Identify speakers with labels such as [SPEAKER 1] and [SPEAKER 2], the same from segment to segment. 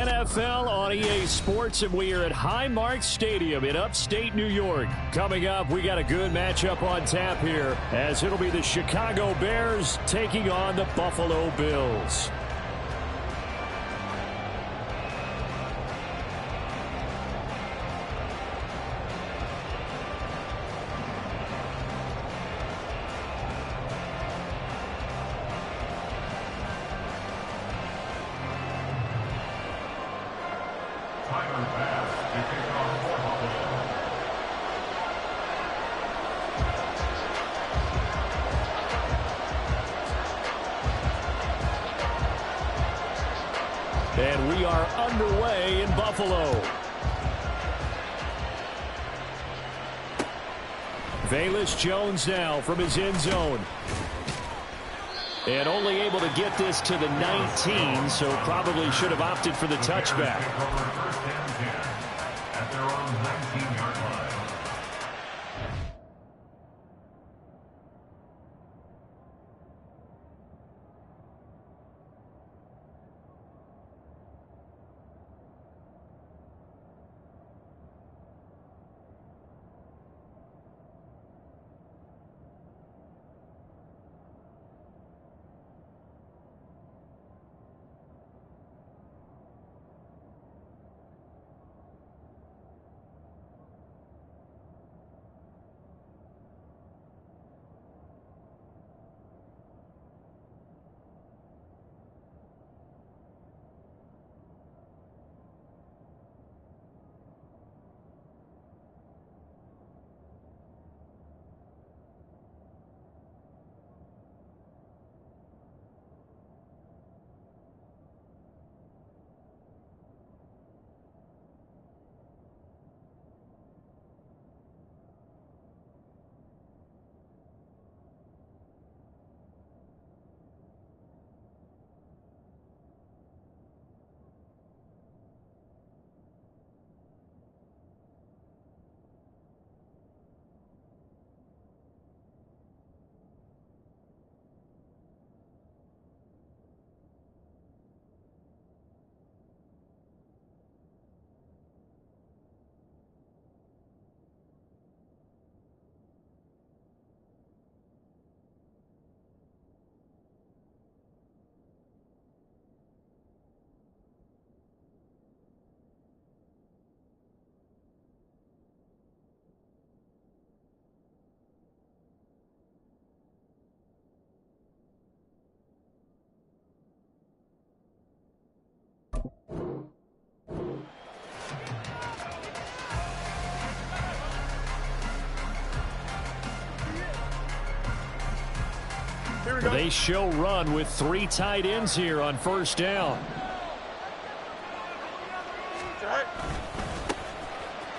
[SPEAKER 1] NFL on EA Sports, and we are at Highmark Stadium in upstate New York. Coming up, we got a good matchup on tap here, as it'll be the Chicago Bears taking on the Buffalo Bills. And we are underway in Buffalo. Velus Jones now from his end zone. And only able to get this to the 19, so probably should have opted for the touchback. At their own 19-yard line. They show run with 3 tight ends here on first down.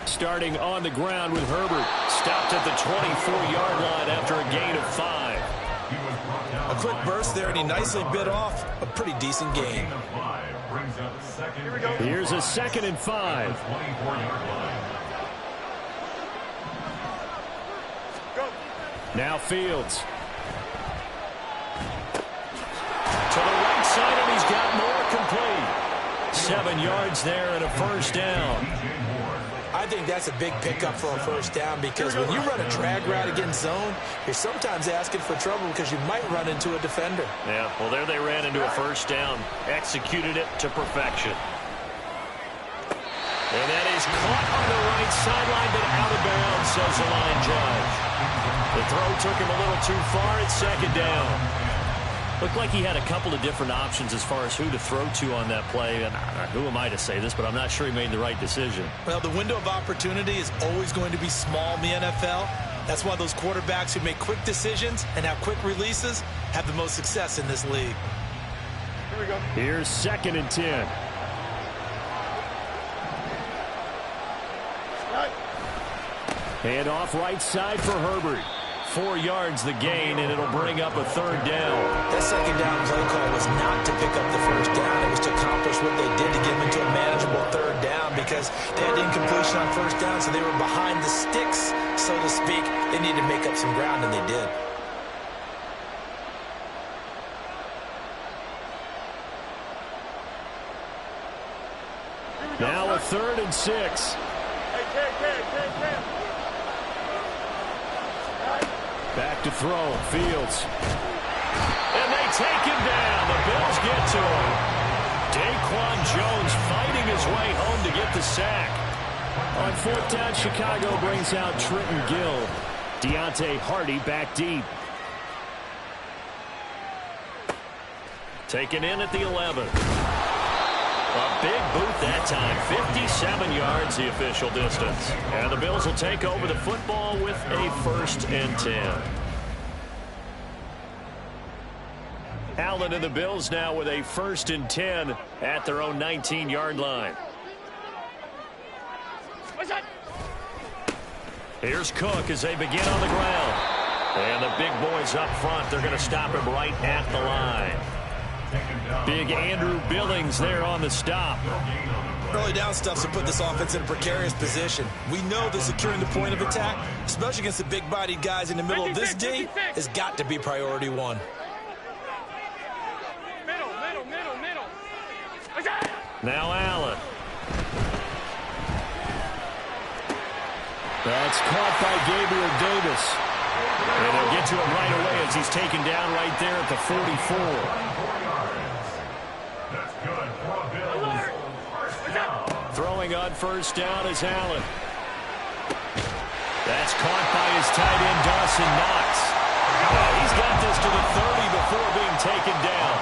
[SPEAKER 1] Starting on the ground with Herbert. Stopped at the 24-yard line after a gain of 5.
[SPEAKER 2] A quick burst there, and he nicely bit off a pretty decent gain.
[SPEAKER 1] Here's a 2nd and 5. Now Fields. To the right side, and he's got more complete. 7 yards there and a first down.
[SPEAKER 2] I think that's a big pickup for a first down, because when you run a drag route against zone, you're sometimes asking for trouble because you might run into a defender.
[SPEAKER 1] Yeah, well, there they ran into a first down. Executed it to perfection. And that is caught on the right sideline, but out of bounds, says the line judge. The throw took him a little too far at 2nd down. Looked like he had a couple of different options as far as who to throw to on that play. And who am I to say this, but I'm not sure he made the right decision.
[SPEAKER 2] Well, the window of opportunity is always going to be small in the NFL. That's why those quarterbacks who make quick decisions and have quick releases have the most success in this league.
[SPEAKER 1] Here we go. Here's 2nd and 10. Hand off right side for Herbert. 4 yards the gain, and it'll bring up a 3rd down.
[SPEAKER 2] That 2nd down play call was not to pick up the first down. It was to accomplish what they did to get them into a manageable 3rd down, because they had incompletion on first down, so they were behind the sticks, so to speak. They needed to make up some ground, and they did.
[SPEAKER 1] Now a 3rd and 6. Back to throw. Fields. And they take him down. The Bills get to him. Daquan Jones fighting his way home to get the sack. On 4th down, Chicago brings out Trenton Gill. Deontay Hardy back deep. Taken in at the 11. A big boot that time. 57 yards the official distance. And the Bills will take over the football with a 1st and 10. Allen and the Bills now with a 1st and 10 at their own 19-yard line. Here's Cook as they begin on the ground. And the big boys up front, they're going to stop him right at the line. Big Andrew Billings there on the stop.
[SPEAKER 2] Early down stuffs to put this offense in a precarious position. We know that securing the point of attack, especially against the big-bodied guys in the middle of this D, has got to be priority 1.
[SPEAKER 1] Now Allen. That's caught by Gabriel Davis. And they'll get to him right away as he's taken down right there at the 44. Throwing on 1st down is Allen. That's caught by his tight end, Dawson Knox. He's got this to the 30 before being taken down.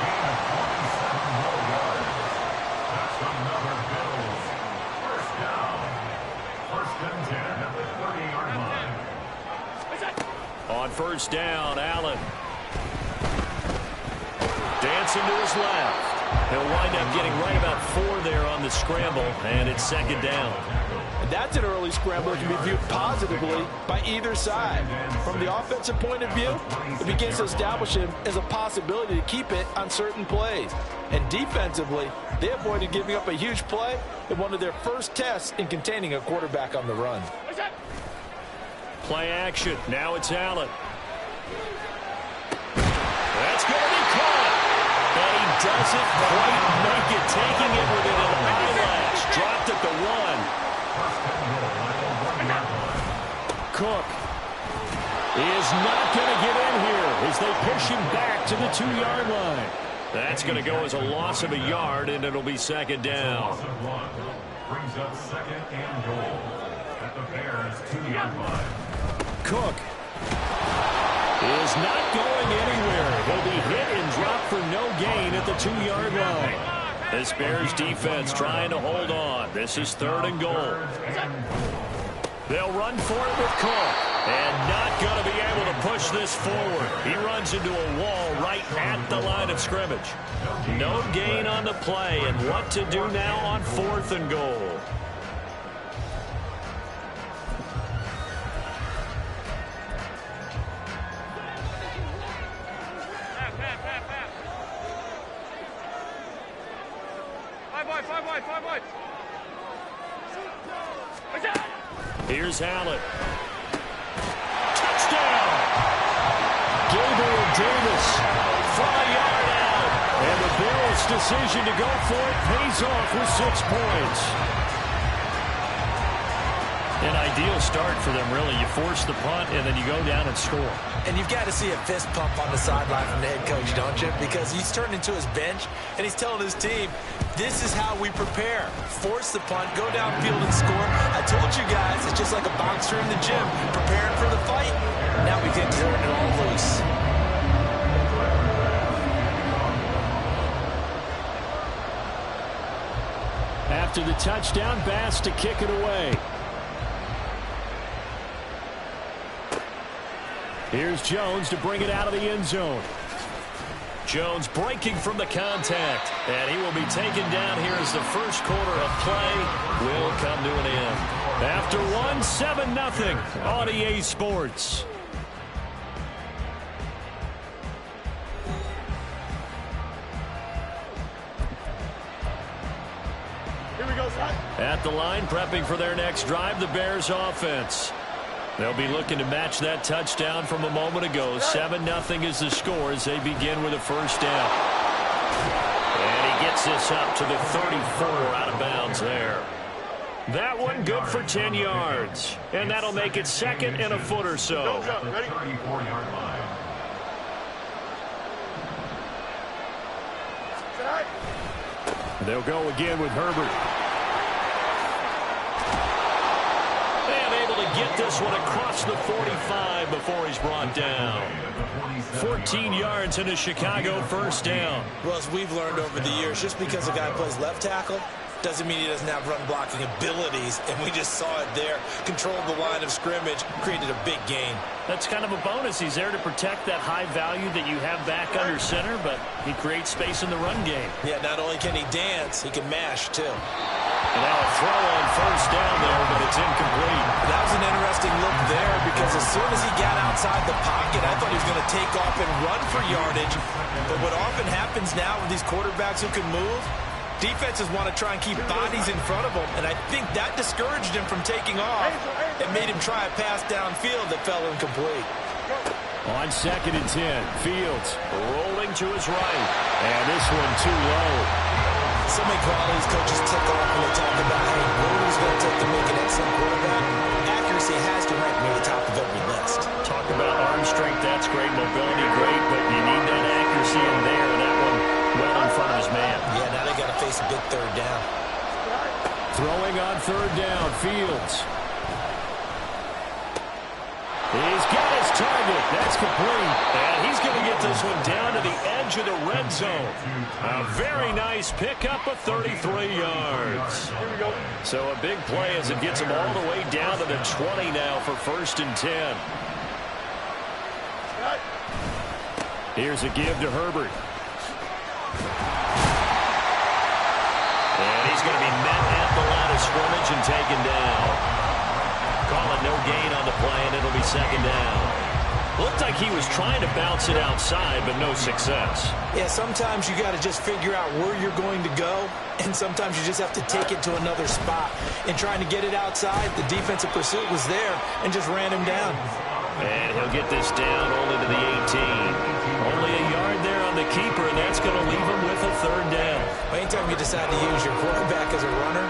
[SPEAKER 1] On 1st down, Allen. Dancing to his left. He'll wind up getting right about 4 there on the scramble, and it's 2nd down.
[SPEAKER 3] And that's an early scramble that can be viewed positively by either side. From the offensive point of view, it begins to establish him as a possibility to keep it on certain plays. And defensively, they avoided giving up a huge play in one of their first tests in containing a quarterback on the run.
[SPEAKER 1] Play action. Now it's Allen. That's going to be caught. But he doesn't quite make it, taking it within an eyelash. Dropped at the 1. Cook is not going to get in here as they push him back to the 2-yard line. That's going to go as a loss of a yard, and it'll be 2nd down.
[SPEAKER 4] Brings up 2nd and goal at the Bears' 2-yard line.
[SPEAKER 1] Cook is not going anywhere. He'll be hit and dropped for no gain at the 2-yard line. This Bears defense trying to hold on. This is 3rd and goal. They'll run for it with Cook. And not going to be able to push this forward. He runs into a wall right at the line of scrimmage. No gain on the play. And what to do now on 4th and goal. Here's Allen. Touchdown! Gabriel Davis, 5-yard out. And the Bills' decision to go for it pays off with 6 points. An ideal start for them, really. You force the punt, and then you go down and score.
[SPEAKER 2] And you've got to see a fist pump on the sideline from the head coach, don't you? Because he's turned into his bench, and he's telling his team, this is how we prepare. Force the punt, go downfield and score. I told you guys, it's just like a boxer in the gym, preparing for the fight. Now we can turn it all loose.
[SPEAKER 1] After the touchdown, Bass to kick it away. Here's Jones to bring it out of the end zone. Jones breaking from the contact. And he will be taken down here as the first quarter of play will come to an end. After 1, 7-0 on EA Sports.
[SPEAKER 3] Here we go, son.
[SPEAKER 1] At the line, prepping for their next drive, the Bears offense. They'll be looking to match that touchdown from a moment ago. 7-0 is the score as they begin with a first down. And he gets this up to the 34 out of bounds there. That one good for 10 yards. And that'll make it second and a foot or so.
[SPEAKER 4] At the 34-yard line.
[SPEAKER 1] They'll go again with Herbert. And able to get this one across the 45 before he's brought down. 14 yards and a Chicago first down.
[SPEAKER 2] Well, as we've learned over the years, just because a guy plays left tackle doesn't mean he doesn't have run blocking abilities, and we just saw it there. Controlled the line of scrimmage, created a big gain.
[SPEAKER 1] That's kind of a bonus. He's there to protect that high value that you have back under center, but he creates space in the run game.
[SPEAKER 2] Yeah, not only can he dance, he can mash, too.
[SPEAKER 1] And now a throw on first down there, but it's incomplete.
[SPEAKER 2] That was an interesting look there because as soon as he got outside the pocket, I thought he was going to take off and run for yardage. But what often happens now with these quarterbacks who can move, defenses want to try and keep bodies in front of them, and I think that discouraged him from taking off and made him try a pass downfield that fell incomplete.
[SPEAKER 1] On 2nd and 10, Fields rolling to his right, and this one too low.
[SPEAKER 2] So many qualities coaches tick off when they talk about, hey, what is going to take to make an excellent quarterback? Accuracy has to rank near the top of every list.
[SPEAKER 1] Talk about arm strength, that's great. Mobility, great, but you need that accuracy in there, and that one well in front of his man.
[SPEAKER 2] Yeah, now they got to face a big third down.
[SPEAKER 1] Throwing on third down, Fields. He's got his target. That's complete. And he's going to get this one down to the edge of the red zone. A very nice pickup of 33 yards. So a big play as it gets him all the way down to the 20 now for 1st and 10. Here's a give to Herbert. And he's going to be met at the line of scrimmage and taken down. Call it no gain on the play, and it'll be 2nd down. Looked like he was trying to bounce it outside, but no success.
[SPEAKER 2] Yeah, sometimes you got to just figure out where you're going to go, and sometimes you just have to take it to another spot. In trying to get it outside, the defensive pursuit was there and just ran him down.
[SPEAKER 1] And he'll get this down only to the 18. Only a yard there on the keeper, and that's going to leave him with a 3rd down.
[SPEAKER 2] Anytime you decide to use your quarterback as a runner,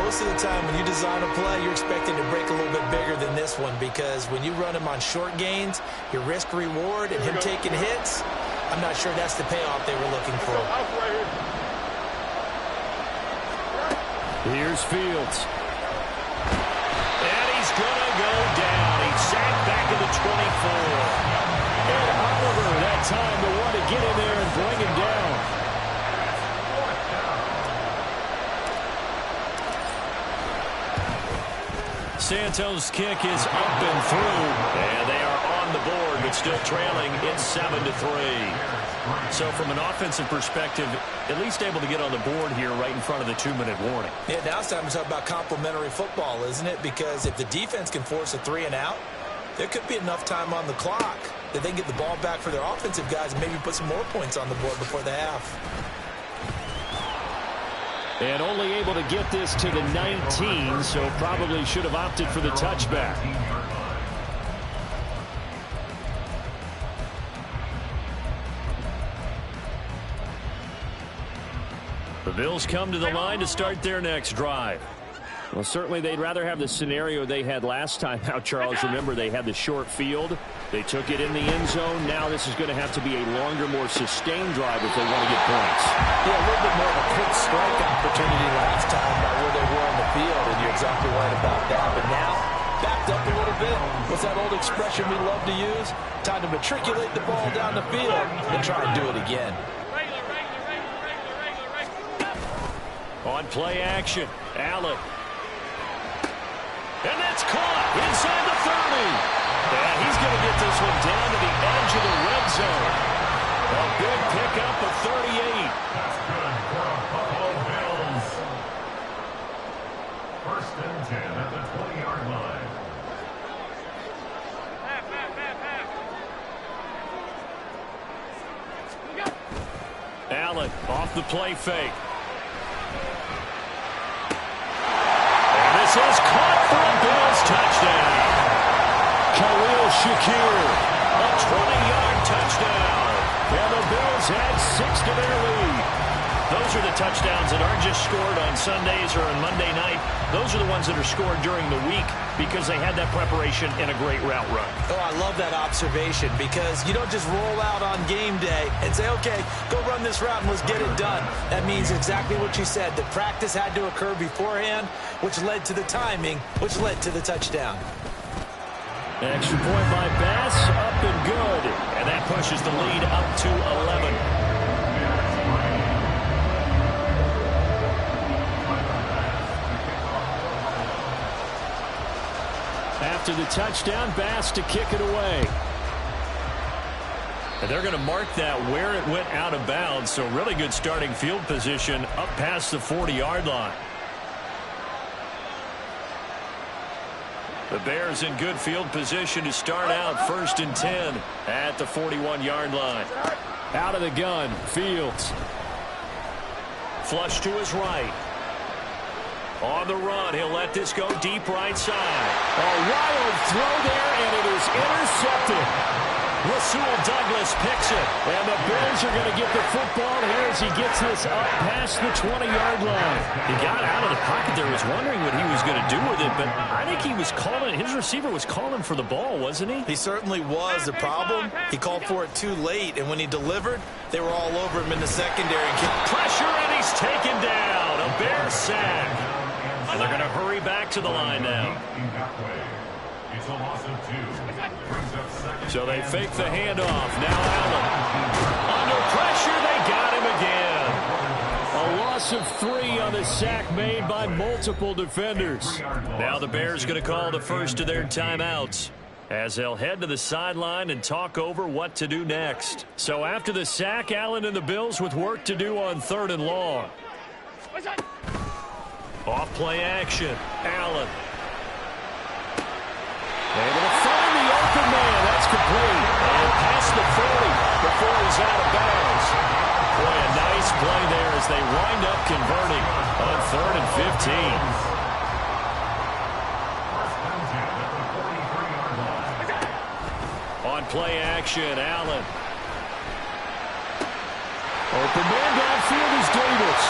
[SPEAKER 2] most of the time when you design a play, you're expecting to break a little bit bigger than this one because when you run him on short gains, your risk-reward and him taking hits, I'm not sure that's the payoff they were looking for.
[SPEAKER 1] Here's Fields. And he's going to go down. He's sacked back at the 24. And Oliver, that time, the one to get in there and bring him down. Santos' kick is up and through, and they are on the board, but still trailing. It's 7-3. So from an offensive perspective, at least able to get on the board here right in front of the 2-minute warning.
[SPEAKER 2] Yeah, now it's time to talk about complementary football, isn't it? Because if the defense can force a 3-and-out, there could be enough time on the clock that they can get the ball back for their offensive guys and maybe put some more points on the board before the half.
[SPEAKER 1] And only able to get this to the 19, so probably should have opted for the touchback. The Bills come to the line to start their next drive. Well, certainly they'd rather have the scenario they had last time out, Charles. Remember, they had the short field. They took it in the end zone. Now this is going to have to be a longer, more sustained drive if they want to get points.
[SPEAKER 2] Yeah, a little bit more of a quick strike opportunity last time by where they were on the field, and you're exactly right about that. But now, backed up a little bit. What's that old expression we love to use? Time to matriculate the ball down the field and try and do it again.
[SPEAKER 1] On play action, Allen. And that's caught inside the 30. And he's going to get this one down to the edge of the red zone. A big pickup of 38.
[SPEAKER 4] That's good for a Buffalo Bills. 1st and 10 at the 20-yard line.
[SPEAKER 1] Allen off the play fake. This is caught for a Bills touchdown. Khalil Shakir, a 20-yard touchdown. And the Bills add 6 to their lead. Those are the touchdowns that aren't just scored on Sundays or on Monday night. Those are the ones that are scored during the week because they had that preparation in a great route run.
[SPEAKER 2] Oh, I love that observation because you don't just roll out on game day and say, okay, go run this route and let's get it done. That means exactly what you said. The practice had to occur beforehand, which led to the timing, which led to the touchdown.
[SPEAKER 1] Extra point by Bass, up and good. And that pushes the lead up to 11. After the touchdown, Bass to kick it away. And they're going to mark that where it went out of bounds, so really good starting field position up past the 40-yard line. The Bears in good field position to start out 1st and 10 at the 41-yard line. Out of the gun, Fields. Flush to his right. On the run, he'll let this go deep right side. A wild throw there, and it is intercepted. Rasul Douglas picks it, and the Bears are going to get the football here as he gets this up past the 20-yard line. He got out of the pocket there, was wondering what he was going to do with it, but I think he was calling, his receiver was calling for the ball, wasn't he?
[SPEAKER 2] He certainly was. The problem, he called for it too late, and when he delivered, they were all over him in the secondary.
[SPEAKER 1] Pressure, and he's taken down. A Bear sack. And they're going to hurry back to the line now.
[SPEAKER 4] It's a loss of 2.
[SPEAKER 1] So they fake the handoff. Now Allen. Under pressure, they got him again. A loss of 3 on the sack made by multiple defenders. Now the Bears going to call the first of their timeouts as they'll head to the sideline and talk over what to do next. So after the sack, Allen and the Bills with work to do on 3rd and long. Off play action. Allen. Able to find the open man. That's complete. And past the 40 before he's out of bounds. Boy, a nice play there as they wind up converting on 3rd and 15. On play action, Allen. Open man downfield is Davis.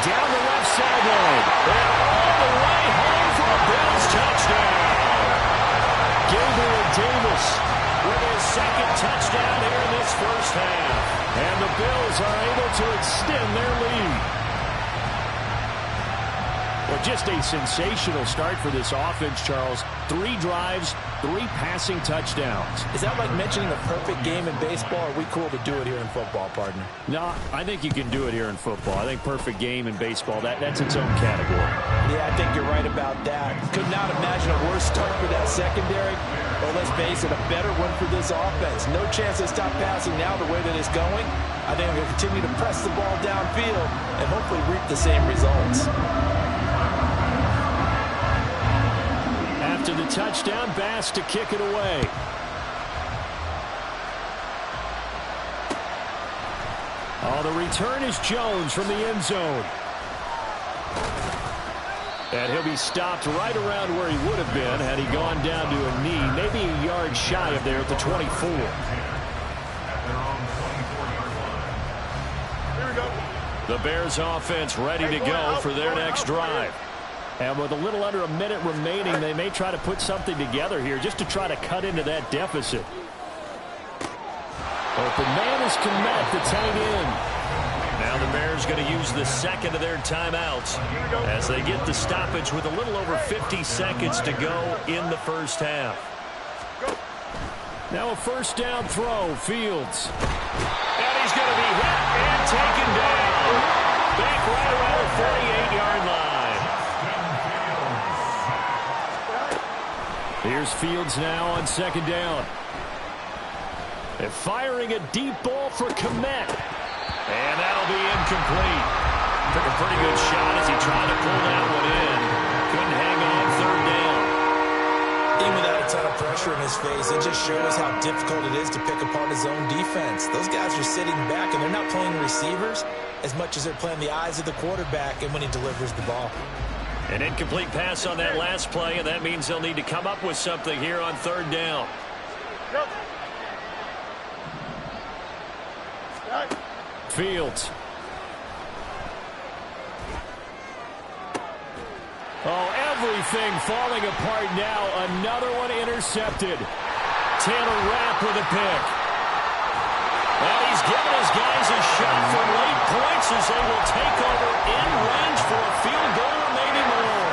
[SPEAKER 1] Down the left sideline. And all the way home for a Bills touchdown. Gabriel Davis with his 2nd touchdown here in this first half. And the Bills are able to extend their lead. Well, just a sensational start for this offense, Charles. 3 drives, 3 passing touchdowns.
[SPEAKER 2] Is that like mentioning a perfect game in baseball? Or are we cool to do it here in football, partner?
[SPEAKER 1] No, I think you can do it here in football. I think perfect game in baseball, that's its own category.
[SPEAKER 2] Yeah, I think you're right about that. Could not imagine a worse start for that secondary. Or let's face it, a better one for this offense. No chance to stop passing now the way that it's going. I think we'll continue to press the ball downfield and hopefully reap the same results.
[SPEAKER 1] After the touchdown, Bass to kick it away. Oh, the return is Jones from the end zone. And he'll be stopped right around where he would have been had he gone down to a knee, maybe a yard shy of there at the 24.
[SPEAKER 3] Here we go.
[SPEAKER 1] The Bears offense ready to go for their next drive. And with a little under a minute remaining, they may try to put something together here just to try to cut into that deficit. Open man is Mack, the tight end. Now the Bears going to use the 2nd of their timeouts as they get the stoppage with a little over 50 seconds to go in the first half. Now a 1st down throw, Fields. And he's going to be hit and taken down. Back right around the 48-yard line. Here's Fields now on 2nd down. They're firing a deep ball for Komet. And that'll be incomplete. Took a pretty good shot as he tried to pull that one in. Couldn't hang on 3rd down.
[SPEAKER 2] Even without a ton of pressure in his face, it just shows how difficult it is to pick apart his own defense. Those guys are sitting back, and they're not playing receivers as much as they're playing the eyes of the quarterback and when he delivers the ball.
[SPEAKER 1] An incomplete pass on that last play, and that means they'll need to come up with something here on 3rd down. Fields. Oh, everything falling apart now. Another one intercepted. Taylor Rapp with a pick. And he's giving his guys a shot for late points as they will take over in range for a field goal or maybe more.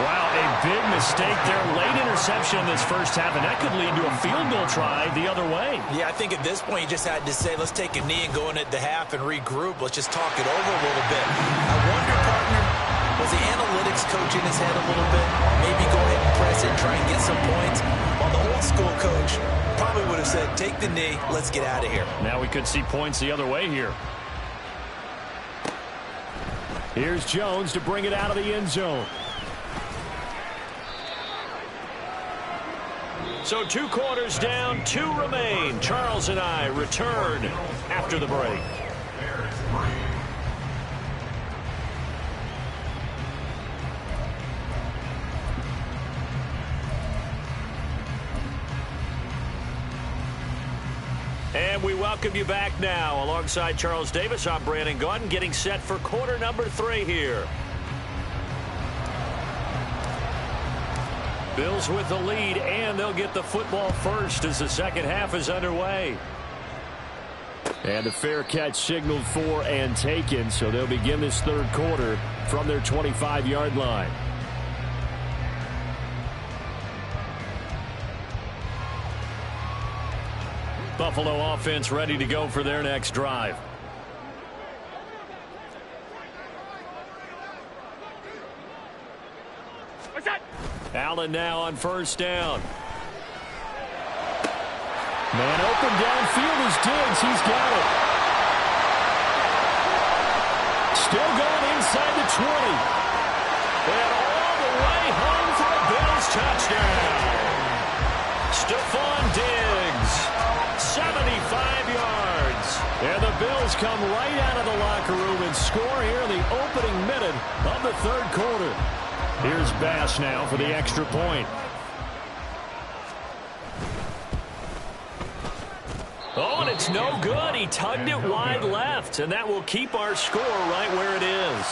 [SPEAKER 1] Wow, a big mistake there. Late interception in this first half, and that could lead to a field goal try the other way.
[SPEAKER 2] Yeah, I think at this point you just had to say, let's take a knee and go into the half and regroup. Let's just talk it over a little bit. I wonder, partner, was the analytics coach in his head a little bit? Maybe go ahead and press it and try and get some points? While the old school coach probably would have said, take the knee, let's get out of here.
[SPEAKER 1] Now we could see points the other way here. Here's Jones to bring it out of the end zone. So 2 quarters down, 2 remain. Charles and I return after the break. And we welcome you back now. Alongside Charles Davis, I'm Brandon Gaudin, getting set for quarter number 3 here. Bills with the lead, and they'll get the football first as the second half is underway. And a fair catch signaled for and taken, so they'll begin this third quarter from their 25-yard line. Buffalo offense ready to go for their next drive. Allen now on first down. Man open downfield is Diggs. He's got it. Still going inside the 20. And all the way home for a Bills touchdown. Stephon Diggs, 75 yards. And the Bills come right out of the locker room and score here in the opening minute of the third quarter. Here's Bass now for the extra point. Oh, and it's no good. He tugged it wide left, and that will keep our score right where it is.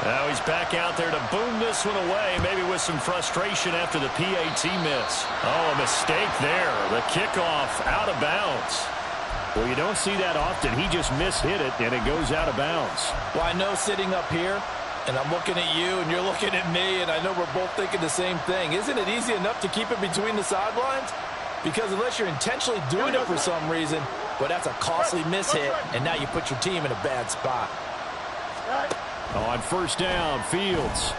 [SPEAKER 1] Now he's back out there to boom this one away, maybe with some frustration after the PAT miss. Oh, a mistake there. The kickoff out of bounds. Well, you don't see that often. He just mishit it, and it goes out of bounds.
[SPEAKER 3] Well, I know sitting up here, and I'm looking at you, and you're looking at me, and I know we're both thinking the same thing. Isn't it easy enough to keep it between the sidelines? Because unless you're intentionally doing it for some reason, well, that's a costly mishit, and now you put your team in a bad spot.
[SPEAKER 1] On first down, Fields.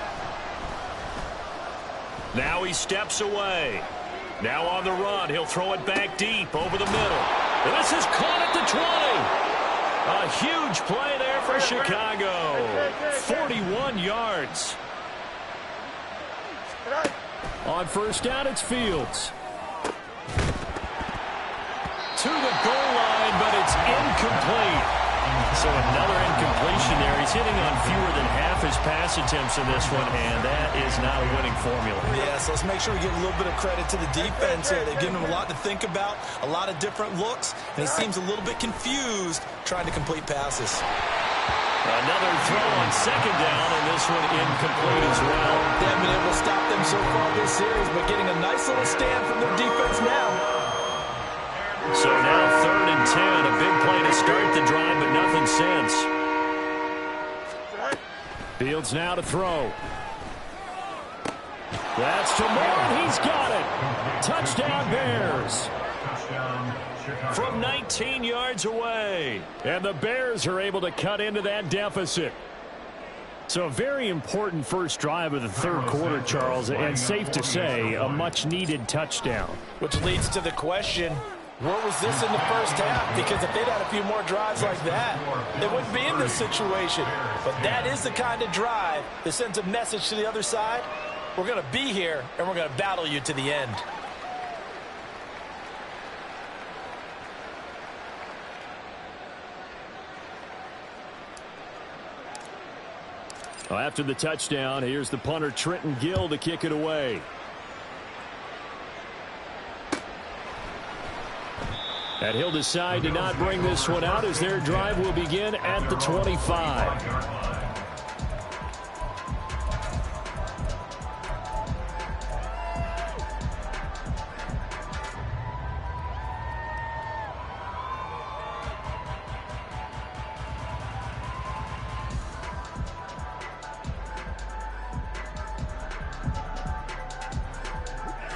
[SPEAKER 1] Now he steps away. Now on the run, he'll throw it back deep over the middle. And this is caught at the 20. A huge play there for Chicago. 41 yards. On first down, it's Fields. To the goal line, but it's incomplete. So another incompletion there. He's hitting on fewer than half his pass attempts in this one, and that is not a winning formula.
[SPEAKER 2] Yeah, so let's make sure we give a little bit of credit to the defense here. They've given him a lot to think about, a lot of different looks, and he seems a little bit confused trying to complete passes.
[SPEAKER 1] Another throw on second down, and this one incomplete as well.
[SPEAKER 3] They haven't been able to stop them so far this series, but getting a nice little stand from their defense now.
[SPEAKER 1] So now 3rd and 10, a big play to start the drive, but nothing since. Fields now to throw. That's to Moore. He's got it. Touchdown Bears. From 19 yards away. And the Bears are able to cut into that deficit. So a very important first drive of the third quarter, Charles, and safe to say, a much-needed touchdown.
[SPEAKER 3] Which leads to the question, where was this in the first half? Because if they'd had a few more drives like that, they wouldn't be in this situation. But that is the kind of drive that sends a message to the other side. We're going to be here, and we're going to battle you to the end.
[SPEAKER 1] Well, after the touchdown, here's the punter Trenton Gill to kick it away. And he'll decide to not bring this one out as their drive will begin at the 25.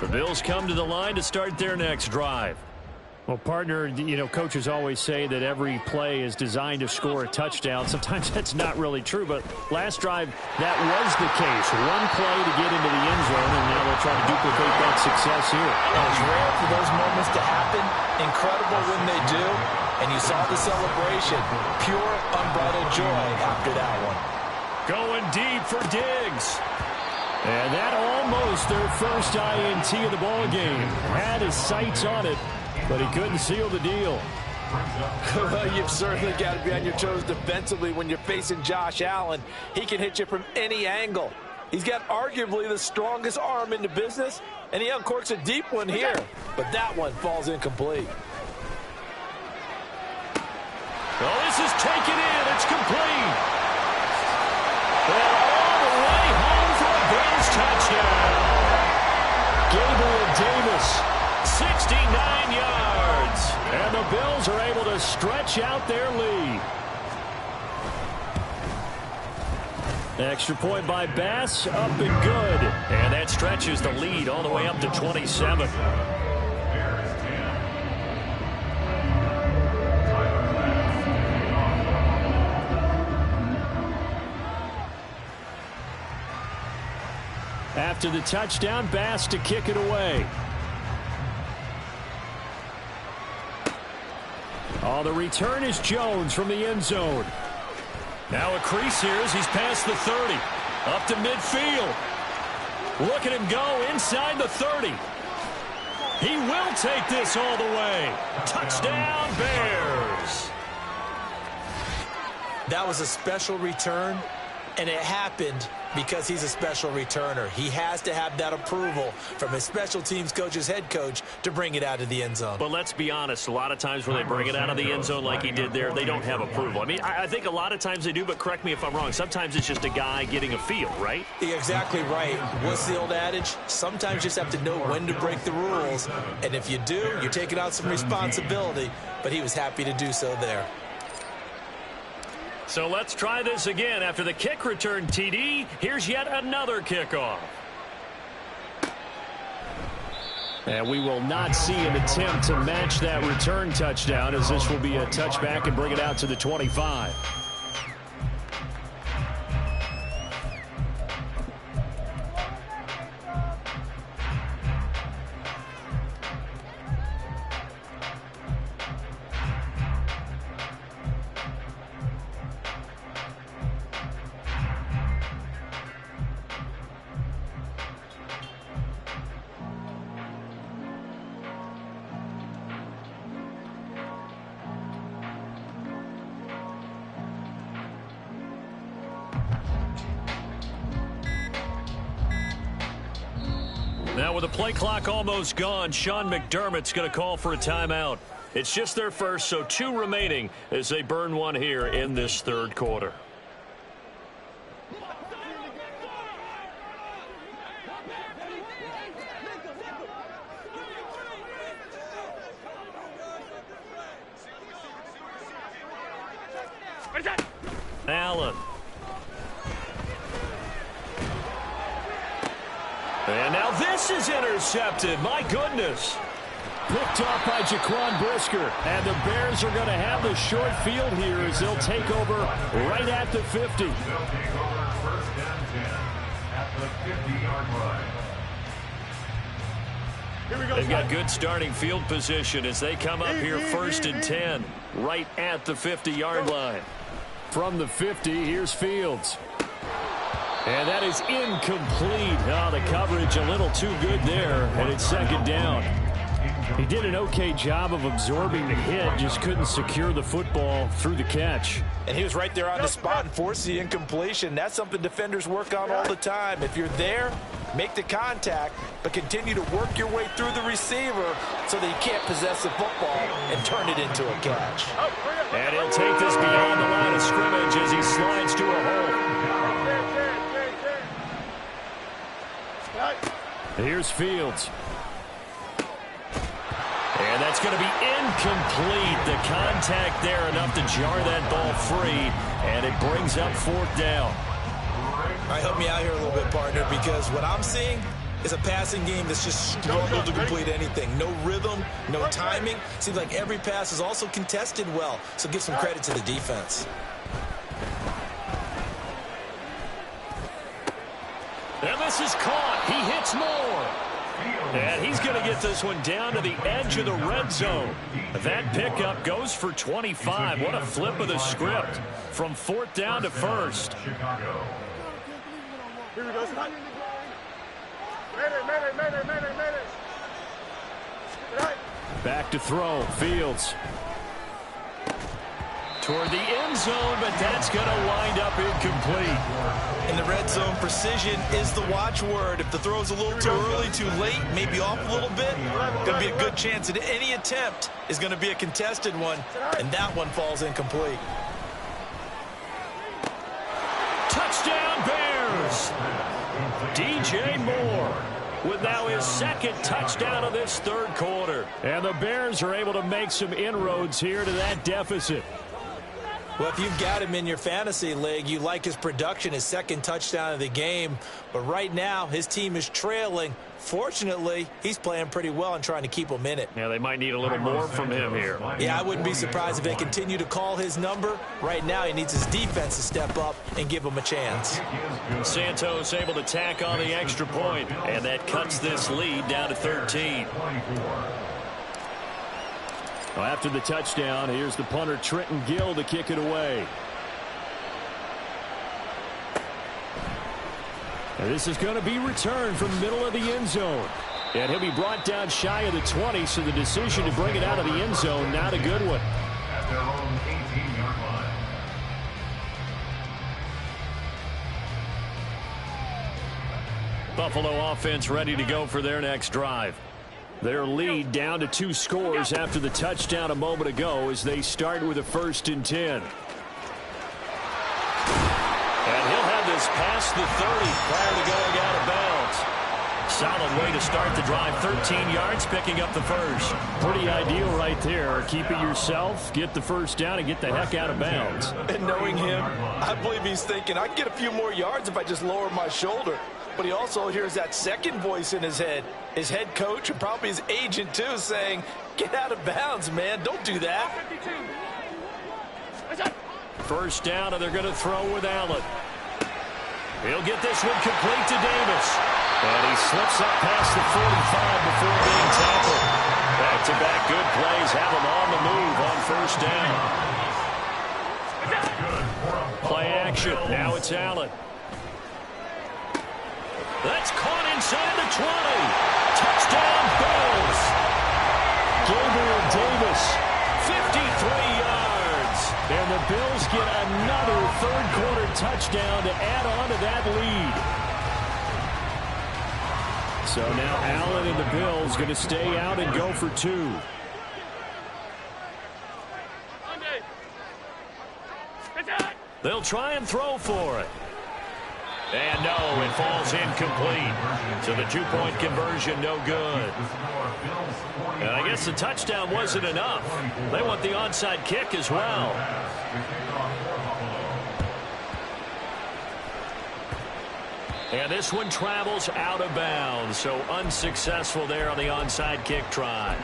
[SPEAKER 1] The Bills come to the line to start their next drive. Well, partner, you know, coaches always say that every play is designed to score a touchdown. Sometimes that's not really true, but last drive, that was the case. One play to get into the end zone, and now they'll try to duplicate that success here.
[SPEAKER 2] It's rare for those moments to happen. Incredible when they do. And you saw the celebration. Pure, unbridled joy after that one.
[SPEAKER 1] Going deep for Diggs. And that almost their first INT of the ball game. Had his sights on it, but he couldn't seal the deal.
[SPEAKER 3] Well, you've certainly got to be on your toes defensively when you're facing Josh Allen. He can hit you from any angle. He's got arguably the strongest arm in the business, and he uncorks a deep one here. But that one falls incomplete.
[SPEAKER 1] Oh, this is taken in. It's complete. And all the way home for a Bills touchdown. Gabriel Davis, 69 yards. And the Bills are able to stretch out their lead. Extra point by Bass, up and good. And that stretches the lead all the way up to 27. After the touchdown, Bass to kick it away. Oh, the return is Jones from the end zone. Now a crease here as he's past the 30. Up to midfield. Look at him go inside the 30. He will take this all the way. Touchdown, Bears.
[SPEAKER 2] That was a special return, and it happened because he's a special returner. He has to have that approval from his special teams coach's head coach to bring it out of the end zone.
[SPEAKER 1] But let's be honest, a lot of times when they bring it out of the end zone like he did there, they don't have approval. I mean, I think a lot of times they do, but correct me if I'm wrong. Sometimes it's just a guy getting a feel, right?
[SPEAKER 2] You're exactly right. What's the old adage? Sometimes you just have to know when to break the rules. And if you do, you're taking out some responsibility. But he was happy to do so there.
[SPEAKER 1] So let's try this again. After the kick return TD, here's yet another kickoff. And we will not see an attempt to match that return touchdown, as this will be a touchback and bring it out to the 25. Now with the play clock almost gone, Sean McDermott's going to call for a timeout. It's just their first, so 2 remaining as they burn one here in this third quarter. Allen. And now this is intercepted. My goodness. Picked off by Jaquan Brisker. And the Bears are going to have the short field here as they'll take over right at the 50.
[SPEAKER 4] They'll take over first and 10 at the 50-yard line.
[SPEAKER 1] They've got good starting field position as they come up here first and 10 right at the 50-yard line. From the 50, here's Fields. And that is incomplete. Oh, the coverage a little too good there, and it's second down. He did an okay job of absorbing the hit, just couldn't secure the football through the catch.
[SPEAKER 3] And he was right there on the spot and forced the incompletion. That's something defenders work on all the time. If you're there, make the contact, but continue to work your way through the receiver so that you can't possess the football and turn it into a catch.
[SPEAKER 1] And he'll take this beyond the line of scrimmage as he slides to a hole. Here's Fields. And that's going to be incomplete. The contact there enough to jar that ball free, and it brings up 4th down.
[SPEAKER 2] All right, help me out here a little bit, partner, because what I'm seeing is a passing game that's just struggled to complete anything. No rhythm, no timing. Seems like every pass is also contested well, so give some credit to the defense.
[SPEAKER 1] And this is caught. He hits more. And he's going to get this one down to the edge of the red zone. That pickup goes for 25. What a flip of the script from 4th down to 1st.
[SPEAKER 5] Here we go.
[SPEAKER 1] Back to throw. Fields. Toward the end zone, but that's going to wind up incomplete.
[SPEAKER 2] In the red zone, precision is the watchword. If the throw's a little too early, too late, maybe off a little bit, going to be a good chance that any attempt is going to be a contested one, and that one falls incomplete.
[SPEAKER 1] Touchdown, Bears! DJ Moore with now his 2nd touchdown of this 3rd quarter. And the Bears are able to make some inroads here to that deficit.
[SPEAKER 2] Well, if you've got him in your fantasy league, you like his production, his 2nd touchdown of the game. But right now, his team is trailing. Fortunately, he's playing pretty well and trying to keep them in it.
[SPEAKER 1] Yeah, they might need a little more from him here.
[SPEAKER 2] Yeah, I wouldn't be surprised if they continue to call his number. Right now, he needs his defense to step up and give him a chance.
[SPEAKER 1] Santos able to tack on the extra point, and that cuts this lead down to 13. Well, after the touchdown, here's the punter Trenton Gill to kick it away. And this is going to be returned from the middle of the end zone. And he'll be brought down shy of the 20, so the decision to bring it out of the end zone, not a good one.
[SPEAKER 4] At their own 18-yard line.
[SPEAKER 1] Buffalo offense ready to go for their next drive. Their lead down to 2 scores after the touchdown a moment ago as they start with a 1st and 10. And he'll have this past the 30 prior to going out of bounds. Solid way to start the drive. 13 yards, picking up the 1st. Pretty ideal right there. Keep it yourself, get the 1st down, and get the heck out of bounds.
[SPEAKER 3] And knowing him, I believe he's thinking, I can get a few more yards if I just lower my shoulder. But he also hears that second voice in his head. His head coach and probably his agent, too, saying, get out of bounds, man. Don't do that.
[SPEAKER 1] 1st down, and they're going to throw with Allen. He'll get this one complete to Davis. And he slips up past the 45 before being tackled. Back-to-back good plays have him on the move on 1st down. Play action. Now it's Allen. That's caught inside the 20. Touchdown, Bills. Gabriel Davis, 53 yards. And the Bills get another 3rd quarter touchdown to add on to that lead. So now Allen and the Bills going to stay out and go for 2. They'll try and throw for it. And no, it falls incomplete. So the 2-point conversion, no good. And I guess the touchdown wasn't enough. They want the onside kick as well. And this one travels out of bounds. So unsuccessful there on the onside kick try.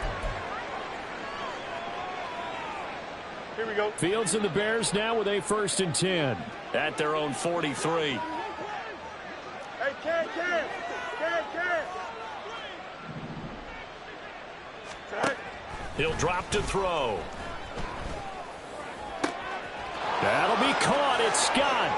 [SPEAKER 5] Here we go.
[SPEAKER 1] Fields and the Bears now with a 1st and 10 at their own 43.
[SPEAKER 5] Hey, Ken.
[SPEAKER 1] He'll drop to throw. That'll be caught. It's Scott.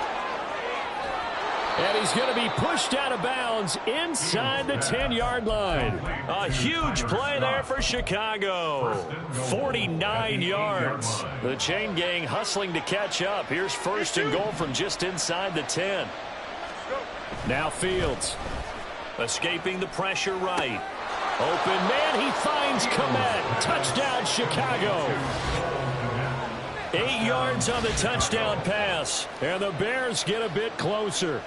[SPEAKER 1] And he's going to be pushed out of bounds inside the 10-yard line. A huge play there for Chicago. 49 yards. The chain gang hustling to catch up. Here's first and goal from just inside the 10. Now Fields. Escaping the pressure right. Open man, he finds Mack. Touchdown, Chicago. 8 yards on the touchdown pass. And the Bears get a bit closer.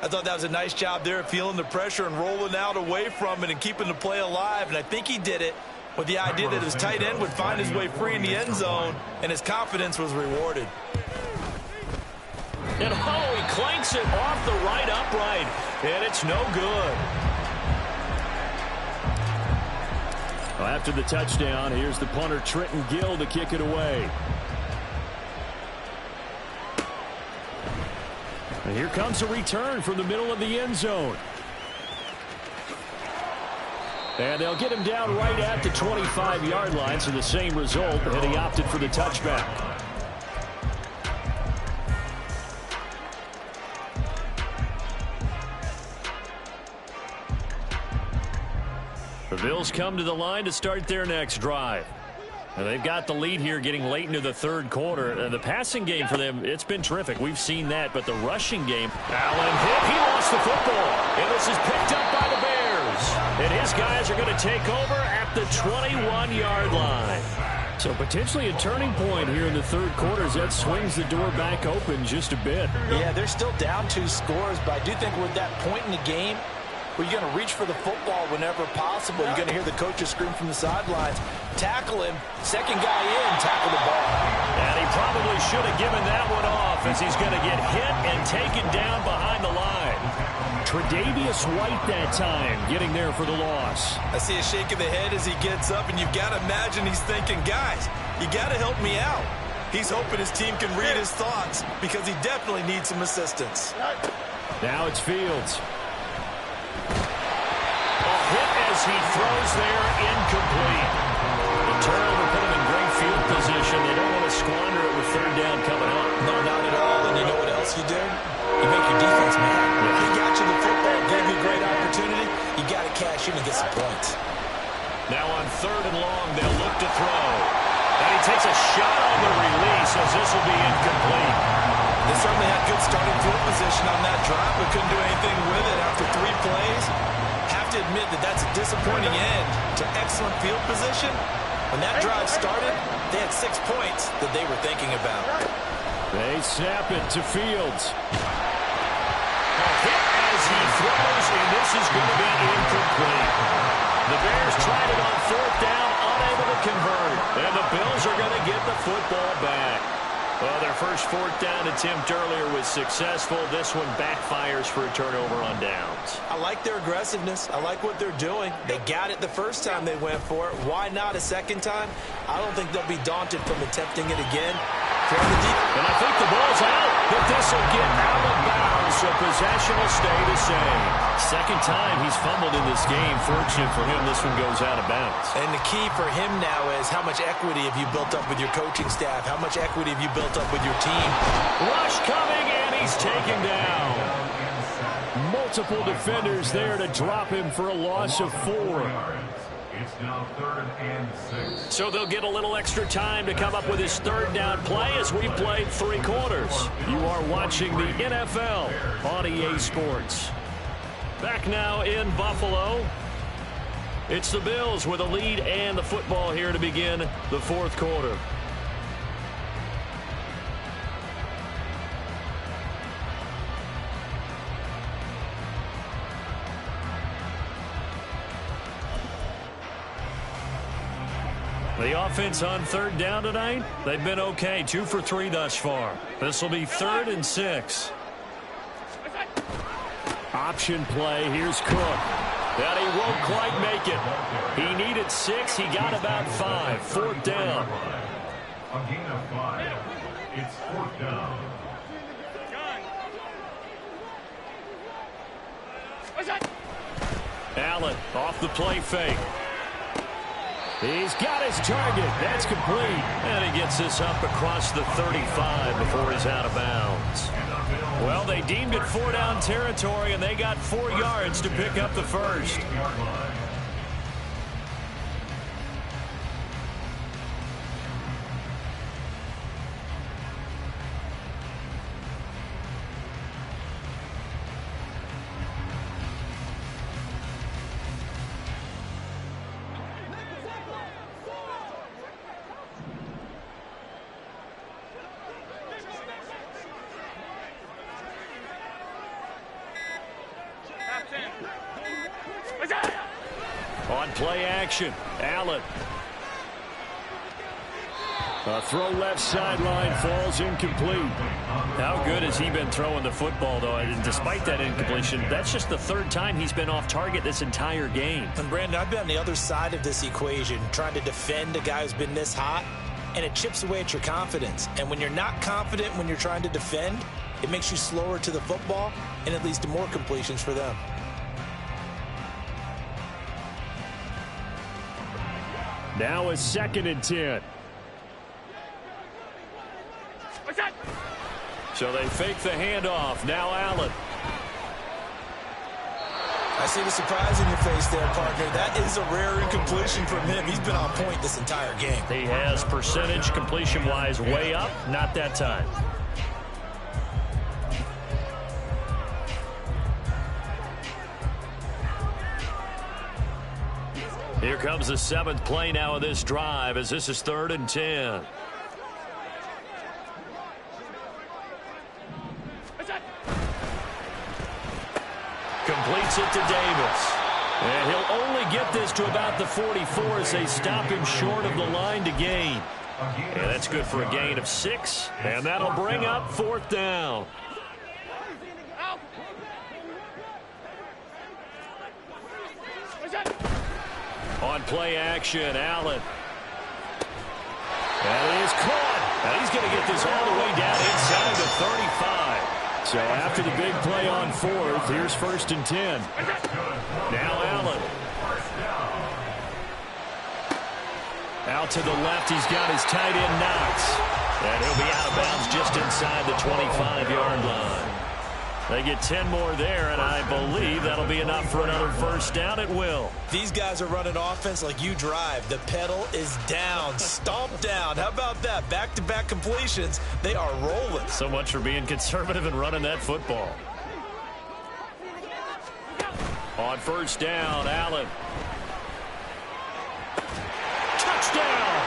[SPEAKER 2] I thought that was a nice job there of feeling the pressure and rolling out away from it and keeping the play alive. And I think he did it with the idea that his tight end would find his way free in the end zone, and his confidence was rewarded.
[SPEAKER 1] And he clanks it off the right upright, and it's no good. Well, after the touchdown, here's the punter Trenton Gill to kick it away. And here comes a return from the middle of the end zone. And they'll get him down right at the 25-yard line, so the same result, and he opted for the touchback. The Bills come to the line to start their next drive. And they've got the lead here getting late into the third quarter. The passing game for them, it's been terrific. We've seen that. But the rushing game, Allen hit. He lost the football. And this is picked up by the Bears. And his guys are going to take over at the 21-yard line. So potentially a turning point here in the third quarter as that swings the door back open just a bit.
[SPEAKER 2] Yeah, they're still down 2 scores, but I do think we're at that point in the game where you're going to reach for the football whenever possible. You're going to hear the coaches scream from the sidelines. Tackle him. Second guy in. Tackle the ball.
[SPEAKER 1] And he probably should have given that one off as he's going to get hit and taken down behind the line. Tre'Davious White that time getting there for the loss.
[SPEAKER 2] I see a shake of the head as he gets up, and you've got to imagine he's thinking, guys, you got to help me out. He's hoping his team can read his thoughts because he definitely needs some assistance.
[SPEAKER 1] Now it's Fields. Hit as he throws there, incomplete. The turnover put him in great field position. They don't want to squander it with third down coming up.
[SPEAKER 2] No, not at all. And you know what else you do? You make your defense mad. He got you the football, gave you a great opportunity. You got to cash in and get some points.
[SPEAKER 1] Now on third and long, they'll look to throw. And he takes a shot on the release as this will be incomplete.
[SPEAKER 2] They certainly had good starting field position on that drive, but couldn't do anything with it after 3 plays. Have to admit that that's a disappointing end to excellent field position. When that drive started, they had 6 points that they were thinking about.
[SPEAKER 1] They snap it to Fields. A hit as he throws, and this is going to be incomplete. The Bears tried it on fourth down, unable to convert. And the Bills are going to get the football back. Well, their first fourth down attempt earlier was successful. This one backfires for a turnover on downs.
[SPEAKER 2] I like their aggressiveness. I like what they're doing. They got it the first time they went for it. Why not a second time? I don't think they'll be daunted from attempting it again.
[SPEAKER 1] And I think the ball's out, but this will get out of bounds, so possession will stay the same. Second time he's fumbled in this game. Fortunate for him, this one goes out of bounds.
[SPEAKER 2] And the key for him now is how much equity have you built up with your coaching staff? How much equity have you built up with your team?
[SPEAKER 1] Rush coming, and he's taken down. Multiple defenders there to drop him for a loss of 4.
[SPEAKER 4] It's now 3rd and 6.
[SPEAKER 1] So they'll get a little extra time to come up with his third down play as we played 3 quarters. You are watching the NFL on EA Sports. Back now in Buffalo. It's the Bills with a lead and the football here to begin the fourth quarter. The offense on third down tonight, they've been okay. 2 for 3 thus far. This will be 3rd and 6. Option play. Here's Cook. And he won't quite make it. He needed 6. He got about 5. 4th down.
[SPEAKER 4] A gain of 5. It's 4th down.
[SPEAKER 1] Allen off the play fake. He's got his target. That's complete. And he gets this up across the 35 before he's out of bounds.
[SPEAKER 4] And the Bills
[SPEAKER 1] Well, they deemed it 4-down territory, and they got 4 yards to pick up the first. On play action, Allen. A throw left sideline, falls incomplete. How good has he been throwing the football, though? And despite that incompletion, that's just the 3rd time he's been off target this entire game.
[SPEAKER 2] And Brandon, I've been on the other side of this equation, trying to defend a guy who's been this hot, and it chips away at your confidence. And when you're not confident when you're trying to defend, it makes you slower to the football, and it leads to more completions for them.
[SPEAKER 1] Now a 2nd and 10. So they fake the handoff. Now Allen.
[SPEAKER 2] I see the surprise in your face there, partner. That is a rare incompletion from him. He's been on point this entire game.
[SPEAKER 1] He has percentage completion-wise way up. Not that time. Here comes the 7th play now of this drive, as this is 3rd and 10. Completes it to Davis. And he'll only get this to about the 44 as they stop him short of the line to gain. And that's good for a gain of 6. And that'll bring up 4th down. On play action, Allen. And it is caught. And he's going to get this all the way down inside the 35. So after the big play on 4th, here's 1st and 10. Now Allen. Out to the left, he's got his tight end Knox. And he'll be out of bounds just inside the 25-yard line. They get 10 more there, and I believe that'll be enough for another 1st down. It will.
[SPEAKER 2] These guys are running offense like you drive. The pedal is down, stomped down. How about that? Back-to-back completions. They are rolling.
[SPEAKER 1] So much for being conservative and running that football. On 1st down, Allen. Touchdown!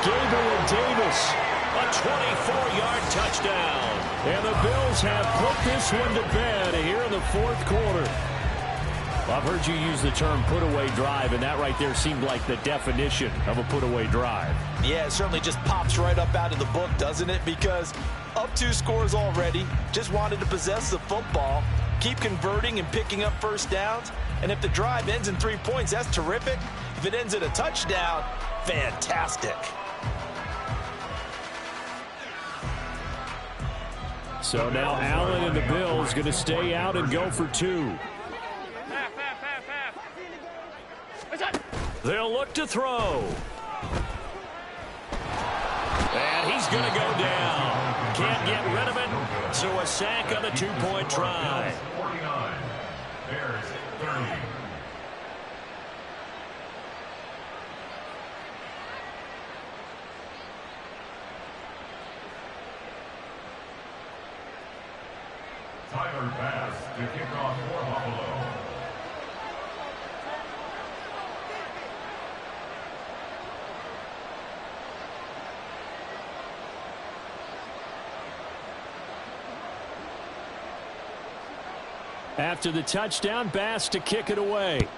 [SPEAKER 1] Gabriel Davis. A 24-yard touchdown. And the Bills have put this one to bed here in the 4th quarter. Well, I've heard you use the term put-away drive, and that right there seemed like the definition of a put-away drive.
[SPEAKER 2] Yeah, it certainly just pops right up out of the book, doesn't it? Because up 2 scores already, just wanted to possess the football, keep converting and picking up 1st downs. And if the drive ends in 3 points, that's terrific. If it ends in a touchdown, fantastic.
[SPEAKER 1] So now Allen and the Bills going to stay out and go for 2. They'll look to throw. And he's going to go down. Can't get rid of it. So a sack on the 2-point try.
[SPEAKER 4] 49. Bears 30. Tyler Bass to kick off for Buffalo.
[SPEAKER 1] After the touchdown, Bass to kick it away.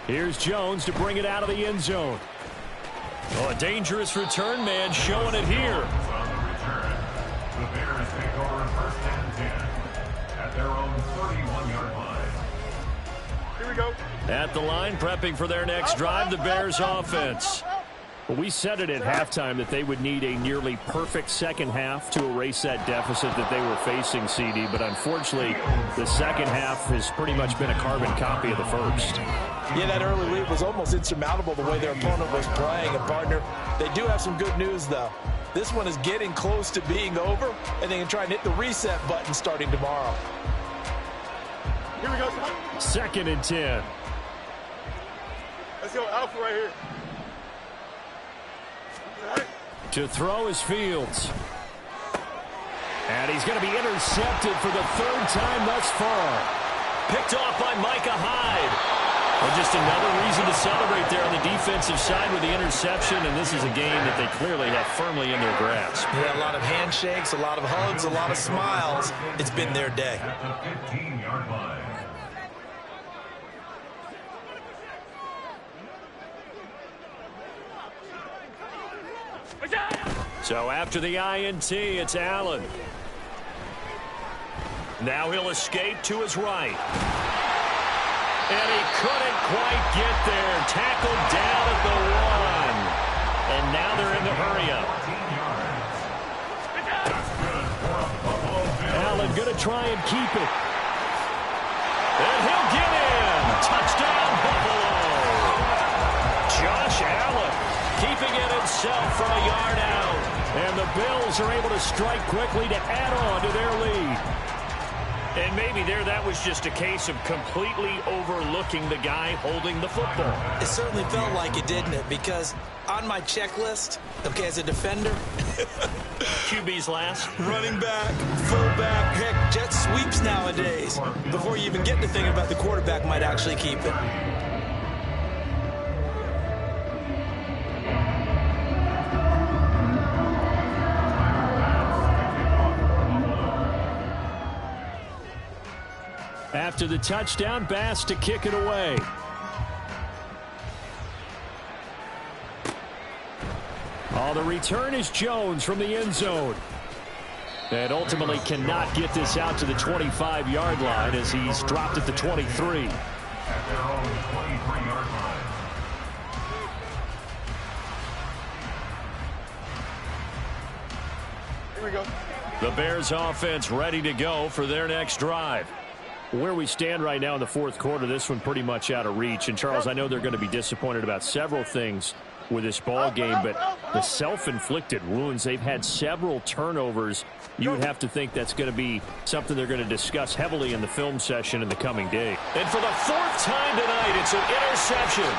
[SPEAKER 1] Here's Jones to bring it out of the end zone. Oh, a dangerous return man showing it here.
[SPEAKER 4] On the return, the Bears take over 1st and 10 at their own 31-yard line.
[SPEAKER 5] Here we go.
[SPEAKER 1] At the line, prepping for their next drive, the Bears offense. Well, we said it at halftime that they would need a nearly perfect second half to erase that deficit that they were facing, CD. But unfortunately, the second half has pretty much been a carbon copy of the first.
[SPEAKER 2] Yeah, that early lead was almost insurmountable the way their opponent was playing. And, partner, they do have some good news, though. This one is getting close to being over, and they can try and hit the reset button starting tomorrow.
[SPEAKER 5] Here we go.
[SPEAKER 1] 2nd and 10.
[SPEAKER 5] Let's go, Alpha right here.
[SPEAKER 1] To throw is Fields. And he's going to be intercepted for the 3rd time thus far. Picked off by Micah Hyde. And just another reason to celebrate there on the defensive side with the interception, and this is a game that they clearly have firmly in their grasp.
[SPEAKER 2] Yeah, a lot of handshakes, a lot of hugs, a lot of smiles. It's been their day.
[SPEAKER 4] At the 15-yard line.
[SPEAKER 1] So after the INT, it's Allen. Now he'll escape to his right. And he couldn't quite get there. Tackled down at the 1. And now they're in the hurry-up. Allen going to try and keep it. And he'll get in. Touchdown, Buffalo. Josh Allen keeping it himself from a yard out. And the Bills are able to strike quickly to add on to their lead. And maybe there that was just a case of completely overlooking the guy holding the football.
[SPEAKER 2] It certainly felt like it, didn't it? Because on my checklist, okay, as a defender,
[SPEAKER 1] QB's last.
[SPEAKER 2] running back, fullback, heck, jet sweeps nowadays. Before you even get to thinking about the quarterback might actually keep it.
[SPEAKER 1] After the touchdown, Bass to kick it away. Oh, the return is Jones from the end zone. And ultimately cannot get this out to the 25-yard line as he's dropped at the 23.
[SPEAKER 4] At their own 23-yard line.
[SPEAKER 5] Here we go.
[SPEAKER 1] The Bears offense ready to go for their next drive. Where we stand right now in the 4th quarter, this one pretty much out of reach. And, Charles, I know they're going to be disappointed about several things with this ball game, but the self-inflicted wounds, they've had several turnovers. You would have to think that's going to be something they're going to discuss heavily in the film session in the coming day. And for the 4th time tonight, it's an interception.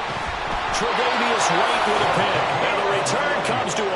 [SPEAKER 1] Tre'Davious White with a pick. And the return comes to